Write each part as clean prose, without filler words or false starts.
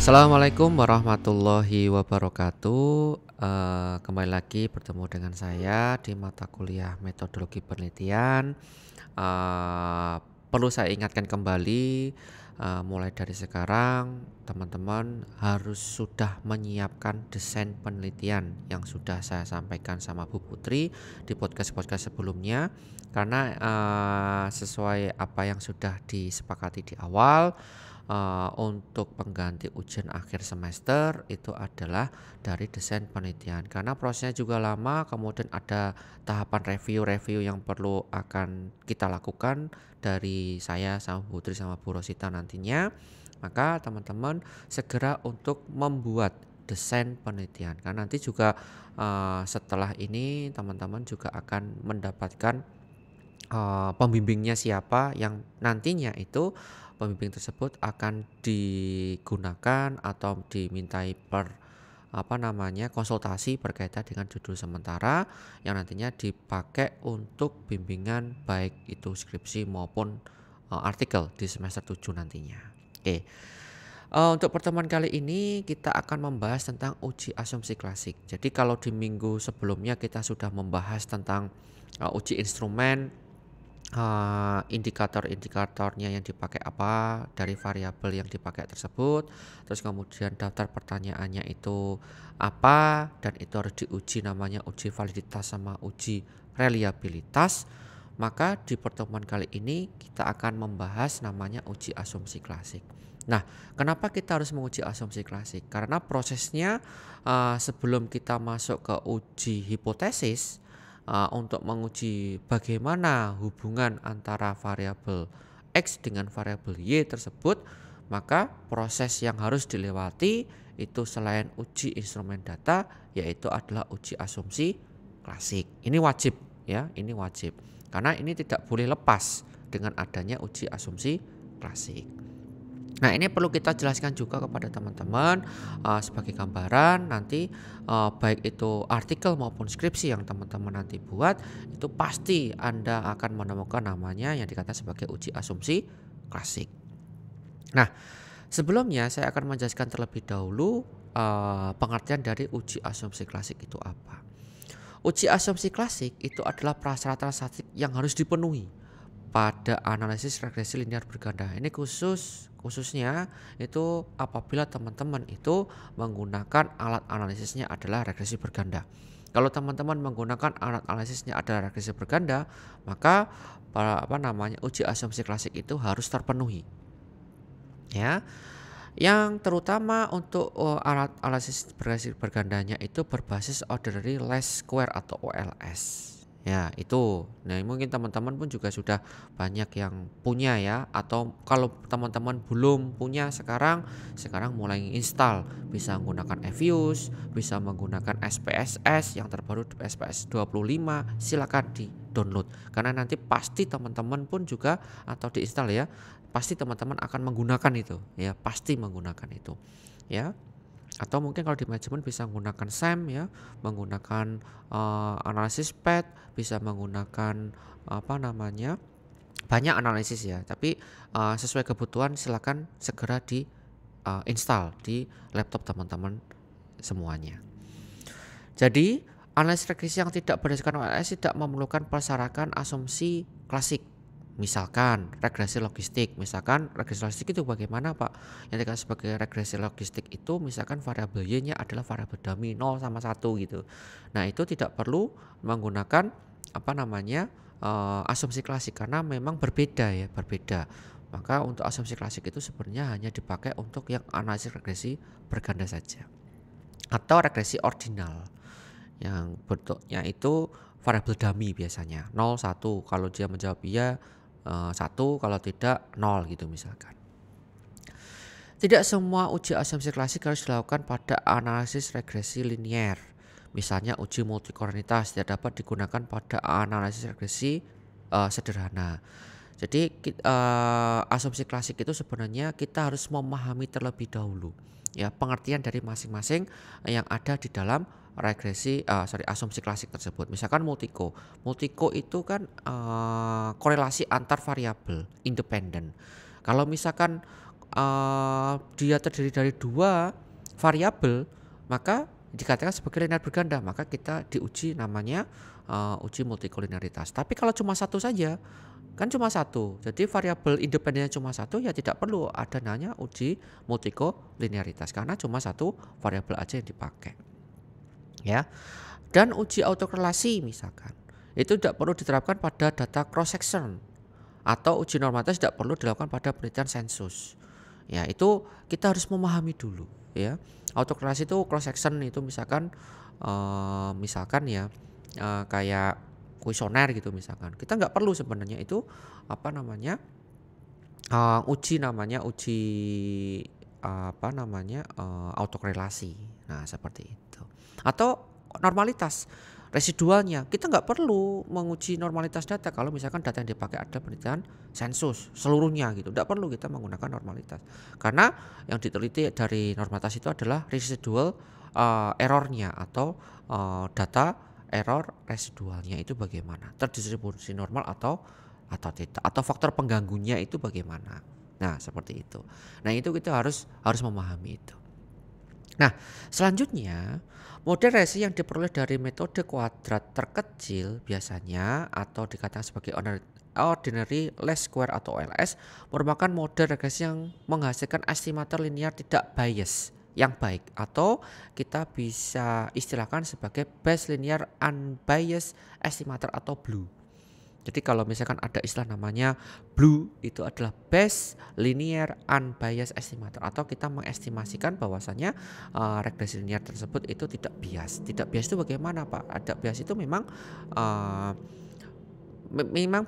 Assalamualaikum warahmatullahi wabarakatuh. Kembali lagi bertemu dengan saya di mata kuliah metodologi penelitian. Eh, Perlu saya ingatkan kembali, mulai dari sekarang teman-teman harus sudah menyiapkan desain penelitian yang sudah saya sampaikan sama Bu Putri di podcast-podcast sebelumnya. Karena sesuai apa yang sudah disepakati di awal, untuk pengganti ujian akhir semester itu adalah dari desain penelitian, karena prosesnya juga lama, kemudian ada tahapan review yang perlu akan kita lakukan dari saya sama Putri sama Bu Rosita nantinya. Maka teman-teman segera untuk membuat desain penelitian, karena nanti juga setelah ini teman-teman juga akan mendapatkan pembimbingnya siapa, yang nantinya itu pembimbing tersebut akan digunakan atau dimintai konsultasi berkaitan dengan judul sementara yang nantinya dipakai untuk bimbingan baik itu skripsi maupun artikel di semester 7 nantinya. Oke. Untuk pertemuan kali ini kita akan membahas tentang uji asumsi klasik. Jadi kalau di minggu sebelumnya kita sudah membahas tentang uji instrumen, indikator-indikatornya yang dipakai apa dari variabel yang dipakai tersebut, terus kemudian daftar pertanyaannya itu apa, dan itu harus diuji, namanya uji validitas sama uji reliabilitas. Maka di pertemuan kali ini kita akan membahas namanya uji asumsi klasik. Nah, kenapa kita harus menguji asumsi klasik? Karena prosesnya sebelum kita masuk ke uji hipotesis, untuk menguji bagaimana hubungan antara variabel X dengan variabel Y tersebut, maka proses yang harus dilewati itu selain uji instrumen data yaitu adalah uji asumsi klasik. Ini wajib ya, ini wajib. Karena ini tidak boleh lepas dengan adanya uji asumsi klasik. Nah, ini perlu kita jelaskan juga kepada teman-teman sebagai gambaran nanti, baik itu artikel maupun skripsi yang teman-teman nanti buat, itu pasti Anda akan menemukan namanya yang dikatakan sebagai uji asumsi klasik. Nah, sebelumnya saya akan menjelaskan terlebih dahulu pengertian dari uji asumsi klasik itu apa. Uji asumsi klasik itu adalah prasyarat statistik yang harus dipenuhi pada analisis regresi linear berganda. Ini khususnya itu apabila teman-teman itu menggunakan alat analisisnya adalah regresi berganda. Kalau teman-teman menggunakan alat analisisnya adalah regresi berganda, maka uji asumsi klasik itu harus terpenuhi. Ya. Yang terutama untuk alat analisis regresi bergandanya itu berbasis ordinary least square atau OLS. Ya, itu. Nah, mungkin teman-teman pun juga sudah banyak yang punya ya, atau kalau teman-teman belum punya sekarang mulai install, bisa menggunakan Evius, bisa menggunakan SPSS yang terbaru SPSS 25, silakan di-download. Karena nanti pasti teman-teman pun juga atau diinstal ya, pasti teman-teman akan menggunakan itu ya, pasti menggunakan itu ya. Atau mungkin kalau di manajemen bisa menggunakan SAM ya, menggunakan analisis PET, bisa menggunakan banyak analisis ya. Tapi sesuai kebutuhan silakan segera di install di laptop teman-teman semuanya. Jadi analisis regresi yang tidak berdasarkan OLS tidak memerlukan persyaratkan asumsi klasik. Misalkan regresi logistik, itu bagaimana Pak? Yang dikatakan sebagai regresi logistik itu misalkan variabel Y-nya adalah variabel dummy 0 sama 1 gitu. Nah, itu tidak perlu menggunakan asumsi klasik karena memang berbeda. Maka untuk asumsi klasik itu sebenarnya hanya dipakai untuk yang analisis regresi berganda saja. Atau regresi ordinal yang bentuknya itu variabel dummy biasanya 0, 1. Kalau dia menjawab iya 1, kalau tidak 0 gitu misalkan. Tidak semua uji asumsi klasik harus dilakukan pada analisis regresi linear. Misalnya uji multikorenitas tidak dapat digunakan pada analisis regresi sederhana. Jadi asumsi klasik itu sebenarnya kita harus memahami terlebih dahulu ya pengertian dari masing-masing yang ada di dalam asumsi klasik tersebut. Misalkan multiko itu kan korelasi antar variabel independen. Kalau misalkan dia terdiri dari 2 variabel, maka dikatakan sebagai linear berganda, maka kita diuji namanya uji multikolinearitas. Tapi kalau cuma satu saja, kan cuma satu, jadi variabel independennya cuma satu, ya tidak perlu ada namanya uji multikolinearitas karena cuma satu variabel aja yang dipakai, ya. Dan uji autokorelasi misalkan, itu tidak perlu diterapkan pada data cross section, atau uji normalitas tidak perlu dilakukan pada penelitian sensus. Ya, itu kita harus memahami dulu, ya. Autokorelasi itu cross section itu misalkan ya kayak kuesioner gitu misalkan. Kita nggak perlu sebenarnya itu uji autokorelasi. Nah, seperti itu. Atau normalitas residualnya, kita nggak perlu menguji normalitas data kalau misalkan data yang dipakai ada penelitian sensus seluruhnya gitu, tidak perlu kita menggunakan normalitas karena yang diteliti dari normalitas itu adalah residual errornya atau data error residualnya itu bagaimana, terdistribusi normal atau tidak, atau faktor pengganggunya itu bagaimana. Nah, seperti itu. Nah, itu kita harus memahami itu. Nah, selanjutnya model resi yang diperoleh dari metode kuadrat terkecil biasanya atau dikatakan sebagai ordinary least square atau OLS merupakan model regresi yang menghasilkan estimator linear tidak bias yang baik, atau kita bisa istilahkan sebagai base linear unbiased estimator atau BLUE. Jadi kalau misalkan ada istilah namanya BLUE, itu adalah base linear unbiased estimator, atau kita mengestimasikan bahwasanya regresi linear tersebut itu tidak bias. Tidak bias itu bagaimana, Pak? Ada bias itu memang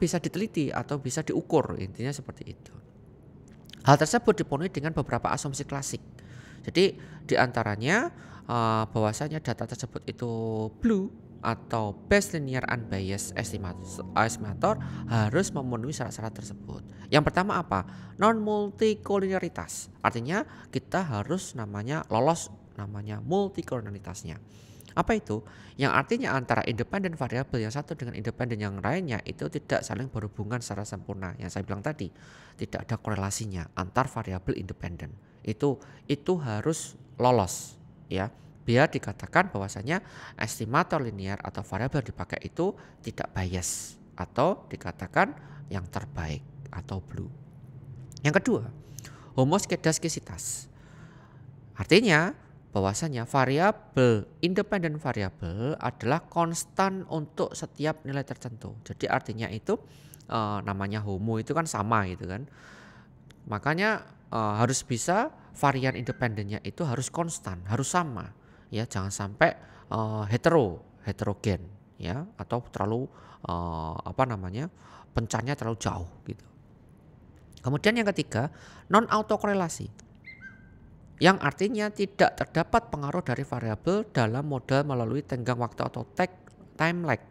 bisa diteliti atau bisa diukur, intinya seperti itu. Hal tersebut dipenuhi dengan beberapa asumsi klasik. Jadi diantaranya bahwasanya data tersebut itu BLUE atau base linear unbiased estimator harus memenuhi syarat-syarat tersebut. Yang pertama apa? Non multikolinearitas. Artinya kita harus lolos namanya multikolinearitasnya. Apa itu? Yang artinya antara independen variabel yang satu dengan independen yang lainnya itu tidak saling berhubungan secara sempurna. Yang saya bilang tadi, tidak ada korelasinya antar variabel independen. Itu harus lolos, ya. Biar dikatakan bahwasanya estimator linear atau variabel yang dipakai itu tidak bias atau dikatakan yang terbaik atau BLUE. Yang kedua, homoskedastisitas. Artinya bahwasanya variabel independen variabel adalah konstan untuk setiap nilai tertentu. Jadi artinya itu namanya homo itu kan sama gitu kan. Makanya harus bisa varian independennya itu harus konstan, harus sama. Ya, jangan sampai heterogen, ya, atau terlalu pencarnya terlalu jauh gitu. Kemudian yang ketiga, non autokorelasi, yang artinya tidak terdapat pengaruh dari variabel dalam model melalui tenggang waktu atau time lag,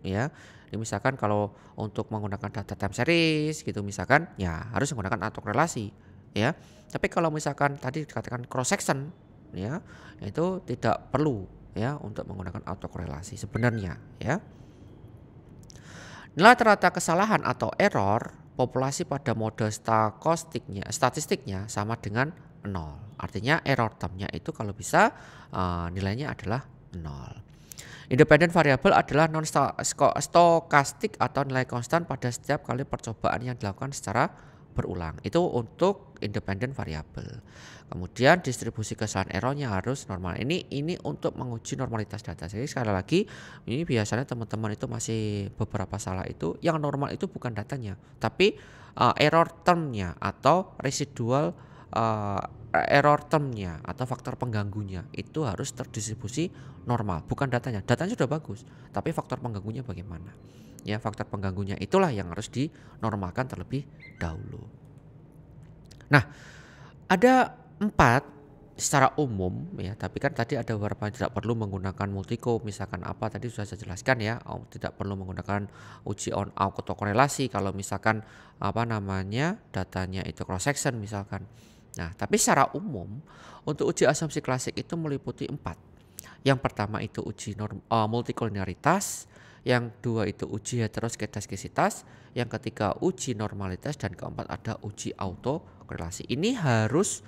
ya. Ini misalkan kalau untuk menggunakan data time series gitu misalkan, ya harus menggunakan autokorelasi, ya. Tapi kalau misalkan tadi dikatakan cross section, ya, itu tidak perlu, ya, untuk menggunakan autokorelasi sebenarnya, ya. Nilai rata kesalahan atau error populasi pada model statistiknya sama dengan 0. Artinya error termnya itu kalau bisa nilainya adalah 0. Independen variabel adalah non stokastik atau nilai konstan pada setiap kali percobaan yang dilakukan secara berulang. Itu untuk independen variabel. Kemudian distribusi kesalahan errornya harus normal. Ini untuk menguji normalitas data. Jadi sekali lagi ini biasanya teman-teman itu masih beberapa salah itu yang normal itu bukan datanya, tapi error termnya atau residual error termnya atau faktor pengganggunya itu harus terdistribusi normal, bukan datanya. Datanya sudah bagus, tapi faktor pengganggunya bagaimana? Ya, faktor pengganggunya itulah yang harus dinormalkan terlebih dahulu. Nah, ada 4 secara umum, ya, tapi kan tadi ada beberapa yang tidak perlu menggunakan multico, misalkan apa tadi sudah saya jelaskan, ya, tidak perlu menggunakan uji autokorelasi kalau misalkan datanya itu cross section misalkan. Nah, tapi secara umum untuk uji asumsi klasik itu meliputi 4. Yang pertama itu uji multikolinearitas, yang kedua itu uji heteroskedastisitas, yang ketiga uji normalitas, dan keempat ada uji autokorelasi. korelasi. Ini harus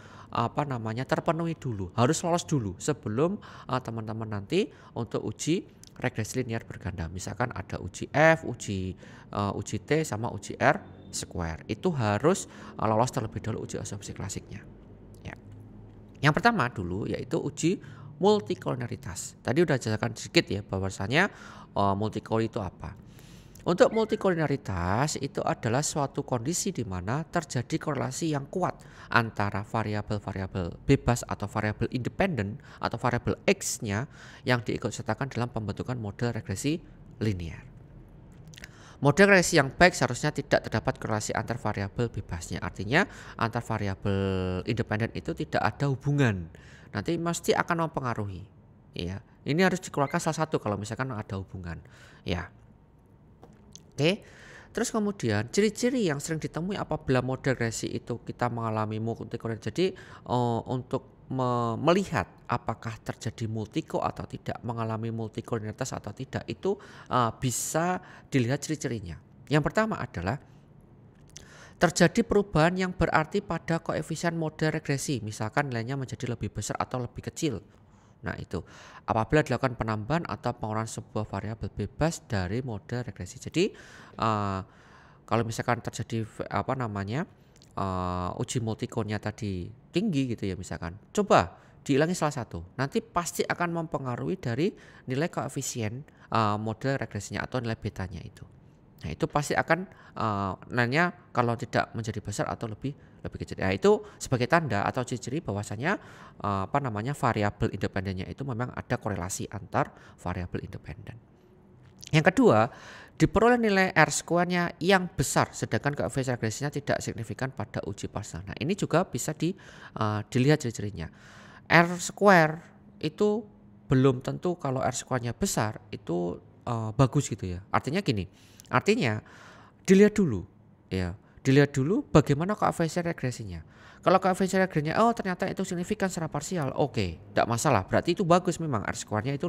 terpenuhi dulu, harus lolos dulu sebelum teman-teman nanti untuk uji regresi linear berganda. Misalkan ada uji F, uji T sama uji R square. Itu harus lolos terlebih dahulu uji asumsi klasiknya. Ya. Yang pertama dulu yaitu uji multikoliniaritas. Tadi udah jelaskan sedikit ya bahwasanya multikoli itu apa. Untuk multikoliniaritas itu adalah suatu kondisi di mana terjadi korelasi yang kuat antara variabel-variabel bebas atau variabel independen atau variabel X-nya yang diikutsertakan dalam pembentukan model regresi linear. Model regresi yang baik seharusnya tidak terdapat korelasi antar variabel bebasnya. Artinya antar variabel independen itu tidak ada hubungan. Nanti mesti akan mempengaruhi. Ya, ini harus dikeluarkan salah satu kalau misalkan ada hubungan. Ya. Oke, terus kemudian ciri-ciri yang sering ditemui apabila model regresi itu kita mengalami multikoliniaritas. Jadi untuk melihat apakah terjadi multiko atau tidak, mengalami multikoliniaritas atau tidak, itu bisa dilihat ciri-cirinya. Yang pertama adalah terjadi perubahan yang berarti pada koefisien model regresi, misalkan nilainya menjadi lebih besar atau lebih kecil. Nah itu apabila dilakukan penambahan atau pengurangan sebuah variabel bebas dari model regresi. Jadi kalau misalkan terjadi uji multikolnya tadi tinggi gitu ya, misalkan coba dihilangi salah satu, nanti pasti akan mempengaruhi dari nilai koefisien model regresinya atau nilai betanya itu. Nah itu pasti akan nilainya kalau tidak menjadi besar atau lebih kecil. Nah itu sebagai tanda atau ciri-ciri bahwasanya variabel independennya itu memang ada korelasi antar variabel independen. Yang kedua, diperoleh nilai R square-nya yang besar sedangkan koefisien regresinya tidak signifikan pada uji parsial. Nah ini juga bisa dilihat ciri-cirinya. R square itu belum tentu kalau R square-nya besar itu bagus gitu ya. Artinya gini, dilihat dulu ya. Dilihat dulu bagaimana koefisien regresinya. Kalau koefisien regresinya ternyata itu signifikan secara parsial, oke, tidak masalah. Berarti itu bagus memang R square-nya itu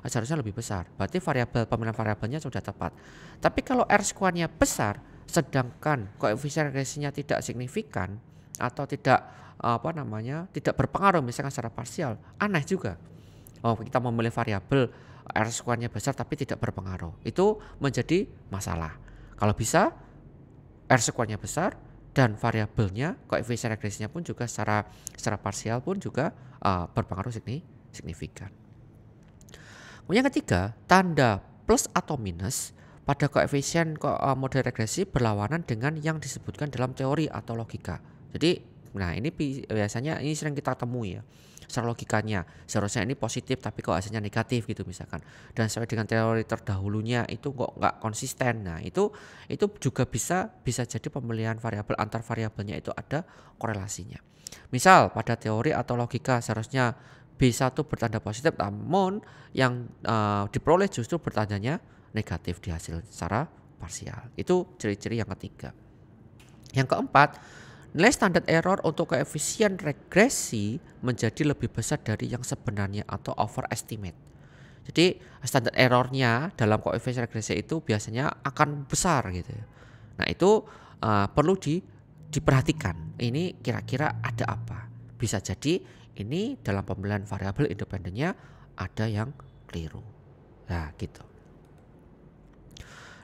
seharusnya lebih besar. Berarti pemilihan variabelnya sudah tepat. Tapi kalau R square-nya besar sedangkan koefisien regresinya tidak signifikan atau tidak tidak berpengaruh misalkan secara parsial, aneh juga. Kita memilih variabel R square-nya besar tapi tidak berpengaruh. Itu menjadi masalah. Kalau bisa R square-nya besar dan variabelnya koefisien regresinya pun juga secara parsial pun juga berpengaruh signifikan. Kemudian yang ketiga, tanda plus atau minus pada koefisien model regresi berlawanan dengan yang disebutkan dalam teori atau logika. Jadi ini biasanya ini sering kita temui ya. Secara logikanya seharusnya ini positif tapi kok hasilnya negatif gitu misalkan, dan sesuai dengan teori terdahulunya itu kok nggak konsisten. Nah itu juga bisa jadi pemilihan variabel antar variabelnya itu ada korelasinya. Misal pada teori atau logika seharusnya B1 bertanda positif, namun yang diperoleh justru bertandanya negatif di hasil secara parsial. Itu ciri-ciri yang ketiga. Yang keempat, nilai standar error untuk koefisien regresi menjadi lebih besar dari yang sebenarnya atau overestimate. Jadi standar errornya dalam koefisien regresi itu biasanya akan besar gitu. Nah itu perlu diperhatikan. Ini kira-kira ada apa? Bisa jadi ini dalam pemilihan variabel independennya ada yang keliru. Nah gitu.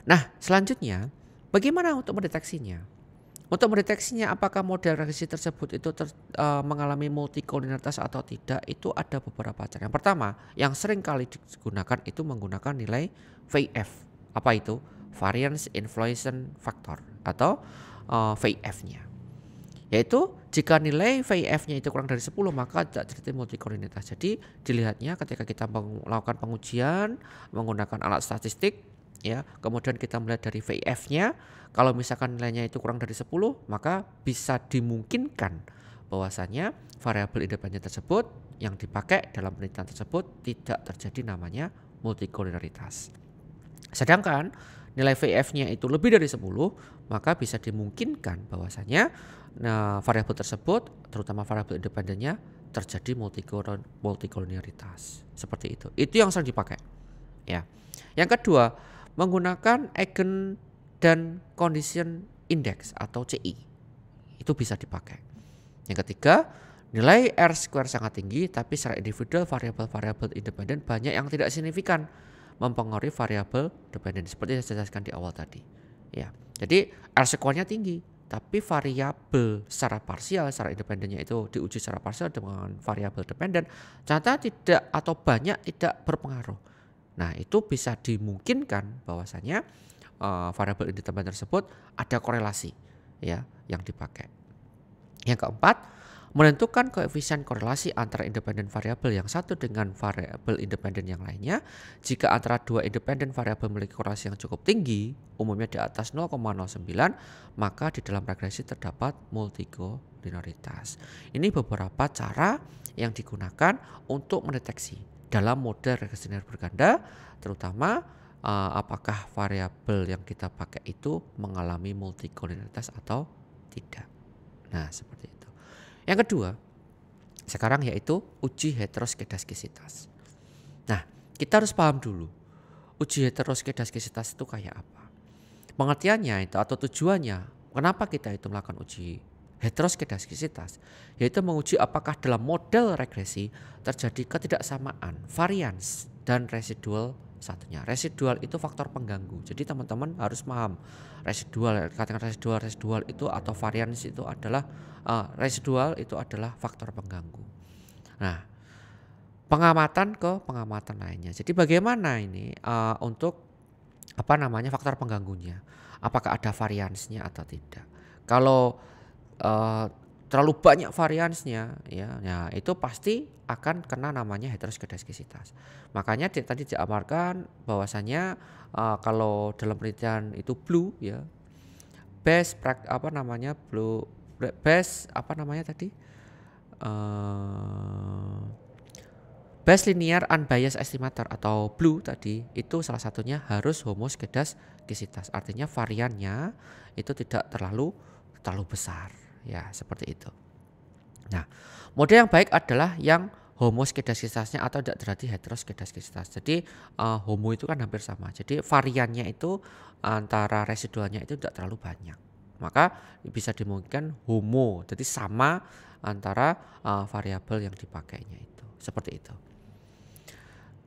Nah selanjutnya bagaimana untuk mendeteksinya? Untuk mendeteksinya apakah model regresi tersebut itu mengalami multikoliniaritas atau tidak, itu ada beberapa cara. Yang pertama, yang sering kali digunakan itu menggunakan nilai VF. Apa itu? Variance Influence Factor atau VF-nya. Yaitu jika nilai VF-nya itu kurang dari 10 maka tidak terjadi multikoliniaritas. Jadi dilihatnya ketika kita melakukan pengujian menggunakan alat statistik ya, kemudian kita melihat dari VF-nya, kalau misalkan nilainya itu kurang dari 10 maka bisa dimungkinkan bahwasanya variabel independen tersebut yang dipakai dalam penelitian tersebut tidak terjadi namanya multikoliniaritas. Sedangkan nilai VF-nya itu lebih dari 10 maka bisa dimungkinkan bahwasanya variabel tersebut terutama variabel independennya terjadi multikoliniaritas. Seperti itu. Itu yang sering dipakai. Ya. Yang kedua, menggunakan Eigen dan Condition Index atau CI. itu bisa dipakai. Yang ketiga, nilai R square sangat tinggi tapi secara individual variabel-variabel independen banyak yang tidak signifikan mempengaruhi variabel dependen seperti yang saya jelaskan di awal tadi. Ya, jadi R square-nya tinggi tapi variabel secara parsial, secara independennya itu diuji secara parsial dengan variabel dependen, ternyata tidak atau banyak tidak berpengaruh. Nah, itu bisa dimungkinkan bahwasanya variabel independen tersebut ada korelasi ya yang dipakai. Yang keempat, menentukan koefisien korelasi antara independen variabel yang satu dengan variabel independen yang lainnya. Jika antara dua independen variabel memiliki korelasi yang cukup tinggi, umumnya di atas 0,09, maka di dalam regresi terdapat multikoliniaritas. Ini beberapa cara yang digunakan untuk mendeteksi dalam model regresi linear berganda, terutama apakah variabel yang kita pakai itu mengalami multikoliniaritas atau tidak. Nah, seperti itu. Yang kedua, sekarang yaitu uji heteroskedastisitas. Nah, kita harus paham dulu uji heteroskedastisitas itu kayak apa. Pengertiannya itu atau tujuannya, kenapa kita itu melakukan uji heteroskedastisitas, yaitu menguji apakah dalam model regresi terjadi ketidaksamaan, varians, dan residual satunya. Residual itu faktor pengganggu. Jadi teman-teman harus paham residual, katakan residual itu atau varians itu adalah residual itu adalah faktor pengganggu. Nah, pengamatan ke pengamatan lainnya. Jadi bagaimana ini untuk faktor pengganggunya? Apakah ada variansnya atau tidak? Kalau terlalu banyak variansnya ya itu pasti akan kena namanya heteroskedastisitas. Makanya tadi diamarkan bahwasanya kalau dalam penelitian itu blue ya best best linear unbiased estimator atau blue tadi itu salah satunya harus homoskedastisitas. Artinya variannya itu tidak terlalu besar. Ya, seperti itu. Nah, mode yang baik adalah yang homoskedastisitasnya atau tidak terjadi heteroskedastisitas. Jadi homo itu kan hampir sama. Jadi variannya itu antara residualnya itu tidak terlalu banyak. Maka bisa dimungkinkan homo. Jadi sama antara variabel yang dipakainya itu. Seperti itu.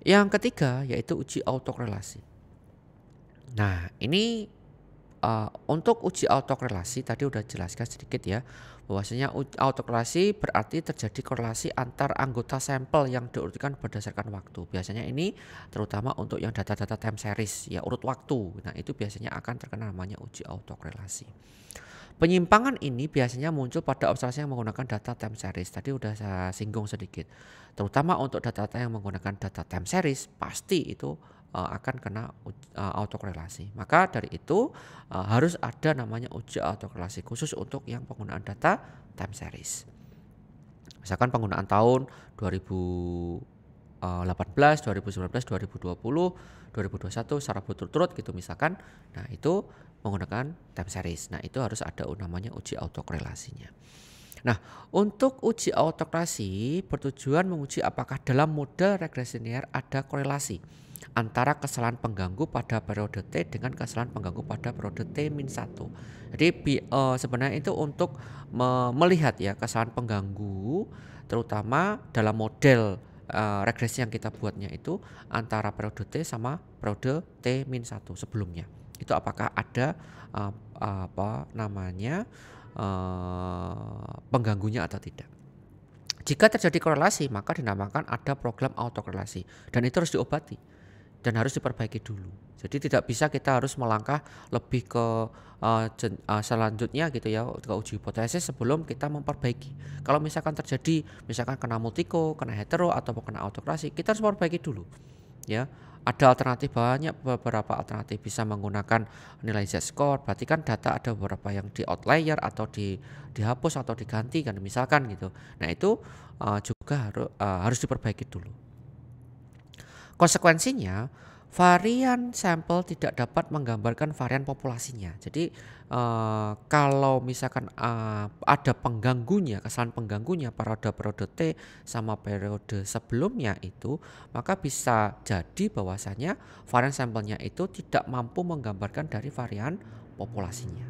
Yang ketiga yaitu uji autokorelasi. Nah, ini untuk uji autokorelasi tadi udah jelaskan sedikit ya, bahwasanya autokorelasi berarti terjadi korelasi antar anggota sampel yang diurutkan berdasarkan waktu. Biasanya ini terutama untuk yang data-data time series ya urut waktu. Nah, itu biasanya akan terkena namanya uji autokorelasi. Penyimpangan ini biasanya muncul pada observasi yang menggunakan data time series. Tadi udah saya singgung sedikit. Terutama untuk data-data yang menggunakan data time series pasti itu akan kena autokorelasi. Maka dari itu harus ada namanya uji autokorelasi khusus untuk yang penggunaan data time series. Misalkan penggunaan tahun 2018, 2019, 2020, 2021 secara berturut-turut gitu misalkan. Nah, itu menggunakan time series. Nah, itu harus ada namanya uji autokorelasinya. Nah, untuk uji autokorelasi bertujuan menguji apakah dalam model regresi linear ada korelasi antara kesalahan pengganggu pada periode T dengan kesalahan pengganggu pada periode T-1. Jadi sebenarnya itu untuk melihat ya kesalahan pengganggu terutama dalam model regresi yang kita buatnya itu antara periode T sama periode T-1 sebelumnya. Itu apakah ada pengganggunya atau tidak. Jika terjadi korelasi maka dinamakan ada program autokorelasi dan itu harus diobati dan harus diperbaiki dulu. Jadi tidak bisa kita harus melangkah lebih ke selanjutnya gitu ya ke uji hipotesis sebelum kita memperbaiki. Kalau misalkan terjadi misalkan kena multiko, kena hetero atau kena autokorelasi, kita harus memperbaiki dulu. Ya, ada alternatif banyak beberapa alternatif bisa menggunakan nilai z-score. Berarti kan data ada beberapa yang di outlier atau dihapus atau diganti kan misalkan gitu. Nah, itu juga harus diperbaiki dulu. Konsekuensinya, varian sampel tidak dapat menggambarkan varian populasinya. Jadi kalau misalkan ada pengganggunya, kesalahan pengganggunya periode T sama periode sebelumnya itu, maka bisa jadi bahwasanya varian sampelnya itu tidak mampu menggambarkan dari varian populasinya.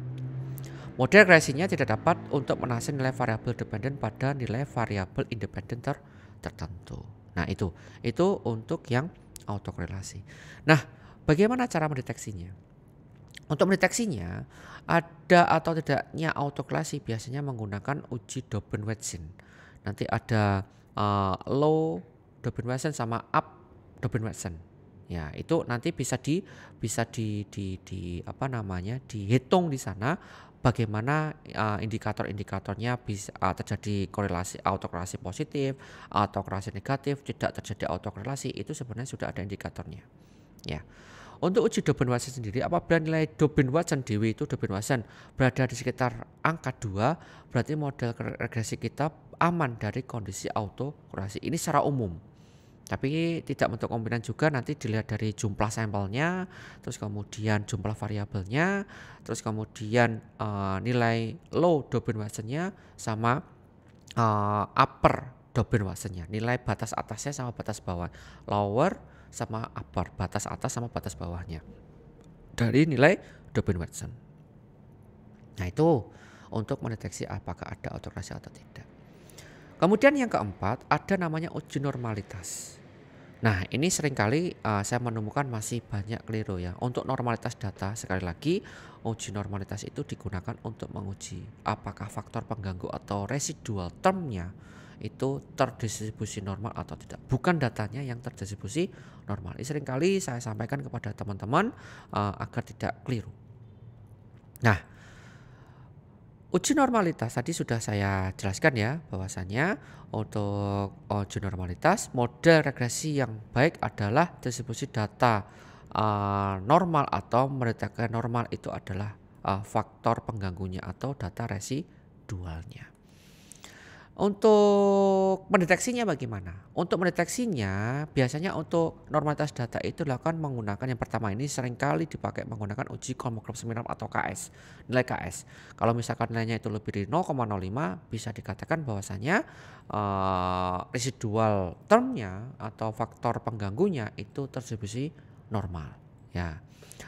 Model regresinya tidak dapat untuk menaksir nilai variabel dependen pada nilai variabel independen tertentu. Nah, itu untuk yang autokorelasi. Nah, bagaimana cara mendeteksinya? Untuk mendeteksinya, ada atau tidaknya autokorelasi biasanya menggunakan uji Dobin-Watson. Nanti ada low Dobin-Watson sama up Dobin-Watson. Ya, itu nanti bisa di apa namanya? Dihitung di sana bagaimana indikator-indikatornya bisa terjadi korelasi autokorelasi positif, autokorelasi negatif, tidak terjadi autokorelasi, itu sebenarnya sudah ada indikatornya. Ya. Untuk uji Dobin-Watson sendiri, apabila nilai Dobin-Watson DW itu Dobin-Watson berada di sekitar angka 2, berarti model regresi kita aman dari kondisi autokorelasi. Ini secara umum. Tapi tidak untuk kemungkinan juga nanti dilihat dari jumlah sampelnya, terus kemudian jumlah variabelnya, terus kemudian nilai low Dobin-Watsonnya sama upper Dobin-Watsonnya. Nilai batas atasnya sama batas bawah. Lower sama upper, batas atas sama batas bawahnya dari nilai Dobin-Watson. Nah, itu untuk mendeteksi apakah ada autokorelasi atau tidak. Kemudian yang keempat, ada namanya uji normalitas. Nah, ini seringkali saya menemukan masih banyak keliru ya. Untuk normalitas data, sekali lagi uji normalitas itu digunakan untuk menguji apakah faktor pengganggu atau residual termnya itu terdistribusi normal atau tidak. Bukan datanya yang terdistribusi normal. Ini seringkali saya sampaikan kepada teman-teman agar tidak keliru. Nah, uji normalitas tadi sudah saya jelaskan ya, bahwasannya untuk uji normalitas model regresi yang baik adalah distribusi data normal atau mendeteksi normal itu adalah faktor pengganggunya atau data residualnya. Untuk mendeteksinya bagaimana? Untuk mendeteksinya biasanya untuk normalitas data itu dilakukan menggunakan yang pertama ini seringkali dipakai menggunakan uji Kolmogorov-Smirnov atau KS, nilai KS. Kalau misalkan nilainya itu lebih dari 0,05 bisa dikatakan bahwasanya residual termnya atau faktor pengganggunya itu terdistribusi normal ya.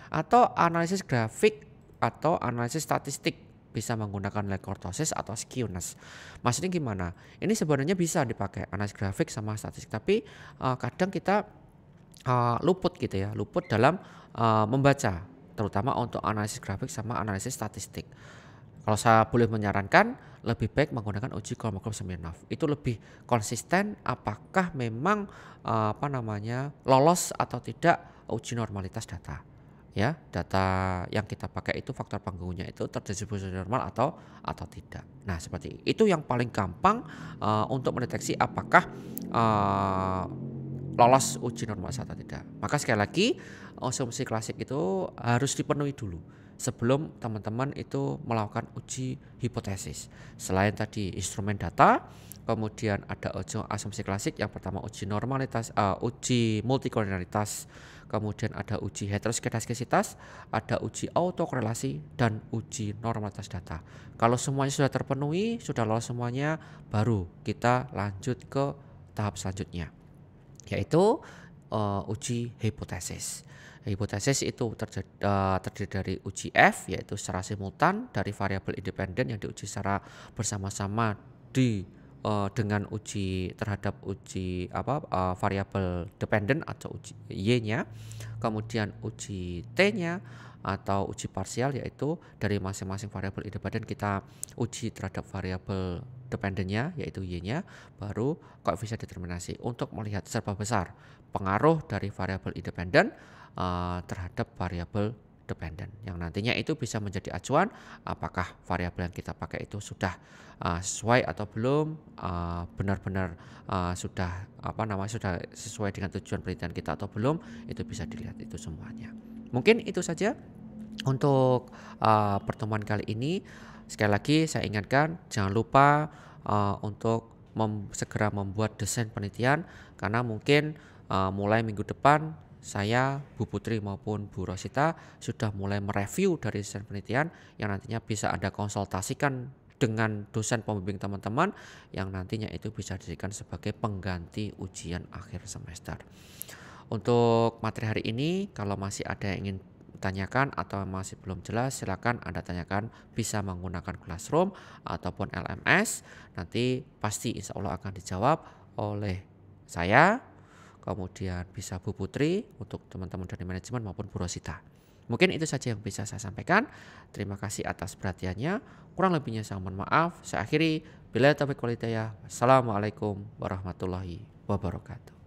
Atau analisis grafik atau analisis statistik bisa menggunakan nilai kurtosis atau skewness. Maksudnya gimana? Ini sebenarnya bisa dipakai analisis grafik sama statistik, tapi kadang kita luput gitu ya, luput dalam membaca, terutama untuk analisis grafik sama analisis statistik. Kalau saya boleh menyarankan, lebih baik menggunakan uji Kolmogorov-Smirnov. Itu lebih konsisten apakah memang lolos atau tidak uji normalitas data. Ya, data yang kita pakai itu faktor pengganggunya itu terdistribusi normal atau tidak. Nah, seperti itu yang paling gampang untuk mendeteksi apakah lolos uji normalitas atau tidak. Maka sekali lagi asumsi klasik itu harus dipenuhi dulu sebelum teman-teman itu melakukan uji hipotesis. Selain tadi instrumen data, kemudian ada asumsi klasik. Yang pertama uji normalitas, uji multikolinialitas, kemudian ada uji heteroskedasitas, ada uji autokorelasi, dan uji normalitas data. Kalau semuanya sudah terpenuhi, sudah lolos semuanya, baru kita lanjut ke tahap selanjutnya, yaitu uji hipotesis. Hipotesis itu terdiri dari uji F, yaitu secara simultan dari variabel independen yang diuji secara bersama-sama dengan uji terhadap uji variabel dependen atau uji Y-nya, kemudian uji T-nya atau uji parsial, yaitu dari masing-masing variabel independen kita uji terhadap variabel dependennya yaitu Y-nya, baru koefisien determinasi untuk melihat seberapa besar pengaruh dari variabel independen terhadap variabel dependen, yang nantinya itu bisa menjadi acuan apakah variabel yang kita pakai itu sudah sesuai atau belum, benar-benar sudah sesuai dengan tujuan penelitian kita atau belum, itu bisa dilihat itu semuanya. Mungkin itu saja untuk pertemuan kali ini. Sekali lagi saya ingatkan, jangan lupa untuk segera membuat desain penelitian, karena mungkin mulai minggu depan saya, Bu Putri maupun Bu Rosita sudah mulai mereview dari desain penelitian yang nantinya bisa Anda konsultasikan dengan dosen pembimbing teman-teman, yang nantinya itu bisa dijadikan sebagai pengganti ujian akhir semester. Untuk materi hari ini, kalau masih ada yang ingin tanyakan atau masih belum jelas, silakan Anda tanyakan, bisa menggunakan Classroom ataupun LMS. Nanti pasti insya Allah akan dijawab oleh saya, kemudian bisa Bu Putri untuk teman-teman dari manajemen maupun Bu Rosita. Mungkin itu saja yang bisa saya sampaikan. Terima kasih atas perhatiannya. Kurang lebihnya saya mohon maaf. Saya akhiri. Billahi taufiq wal hidayah. Wassalamualaikum warahmatullahi wabarakatuh.